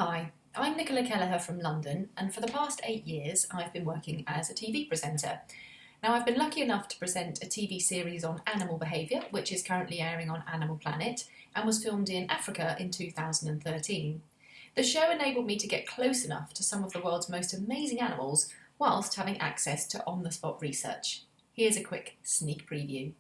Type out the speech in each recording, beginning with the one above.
Hi, I'm Nicola from London, and for the past 8 years I've been working as a TV presenter. Now, I've been lucky enough to present a TV series on animal behaviour, which is currently airing on Animal Planet and was filmed in Africa in 2013. The show enabled me to get close enough to some of the world's most amazing animals whilst having access to on-the-spot research. Here's a quick sneak preview.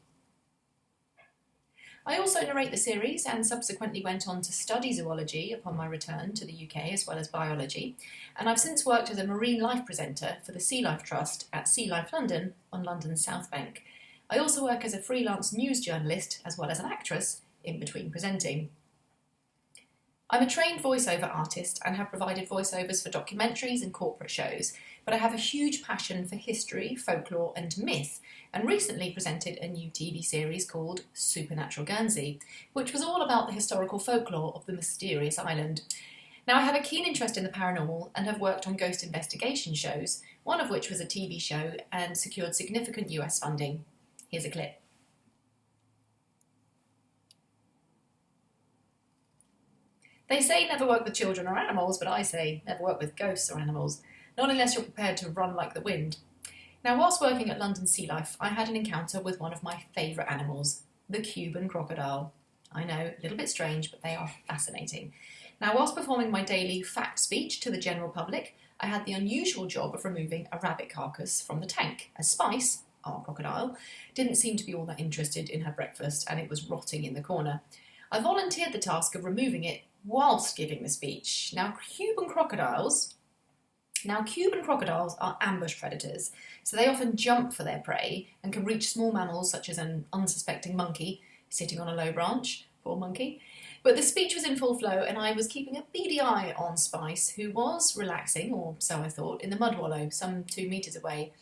I also narrate the series and subsequently went on to study zoology upon my return to the UK, as well as biology, and I've since worked as a marine life presenter for the Sea Life Trust at Sea Life London on London's South Bank. I also work as a freelance news journalist as well as an actress in between presenting. I'm a trained voiceover artist and have provided voiceovers for documentaries and corporate shows, but I have a huge passion for history, folklore and myth, and recently presented a new TV series called Supernatural Guernsey, which was all about the historical folklore of the mysterious island. Now, I have a keen interest in the paranormal and have worked on ghost investigation shows, one of which was a TV show and secured significant US funding. Here's a clip. They say never work with children or animals, but I say never work with ghosts or animals, not unless you're prepared to run like the wind. Now, whilst working at London Sea Life, I had an encounter with one of my favourite animals, the Cuban crocodile. I know, a little bit strange, but they are fascinating. Now, whilst performing my daily fact speech to the general public, I had the unusual job of removing a rabbit carcass from the tank, as Spice, our crocodile, didn't seem to be all that interested in her breakfast and it was rotting in the corner. I volunteered the task of removing it whilst giving the speech. Now, Cuban crocodiles are ambush predators, so they often jump for their prey and can reach small mammals such as an unsuspecting monkey sitting on a low branch, poor monkey. But the speech was in full flow and I was keeping a beady eye on Spice, who was relaxing, or so I thought, in the mud wallow some 2 metres away.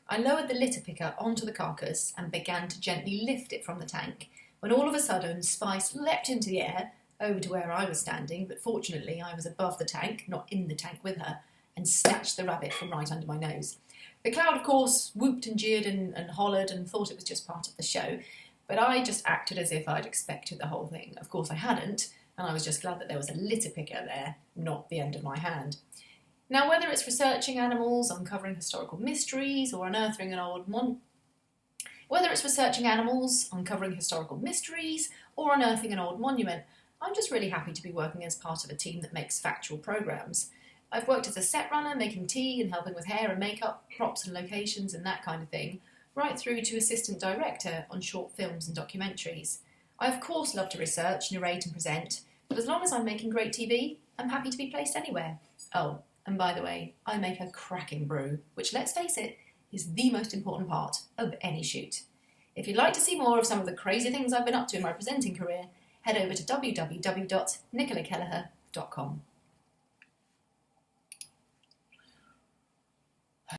I lowered the litter picker onto the carcass and began to gently lift it from the tank, when all of a sudden Spice leapt into the air, over to where I was standing, but fortunately I was above the tank, not in the tank with her, and snatched the rabbit from right under my nose. The crowd, of course, whooped and jeered and hollered and thought it was just part of the show, but I just acted as if I'd expected the whole thing. Of course I hadn't, and I was just glad that there was a litter picker there, not the end of my hand. Now, whether it's researching animals, uncovering historical mysteries, or unearthing an old monument, I'm just really happy to be working as part of a team that makes factual programmes. I've worked as a set runner, making tea and helping with hair and makeup, props and locations and that kind of thing, right through to assistant director on short films and documentaries. I of course love to research, narrate and present, but as long as I'm making great TV, I'm happy to be placed anywhere. Oh, and by the way, I make a cracking brew, which, let's face it, is the most important part of any shoot. If you'd like to see more of some of the crazy things I've been up to in my presenting career, head over to www.nicolakelleher.com.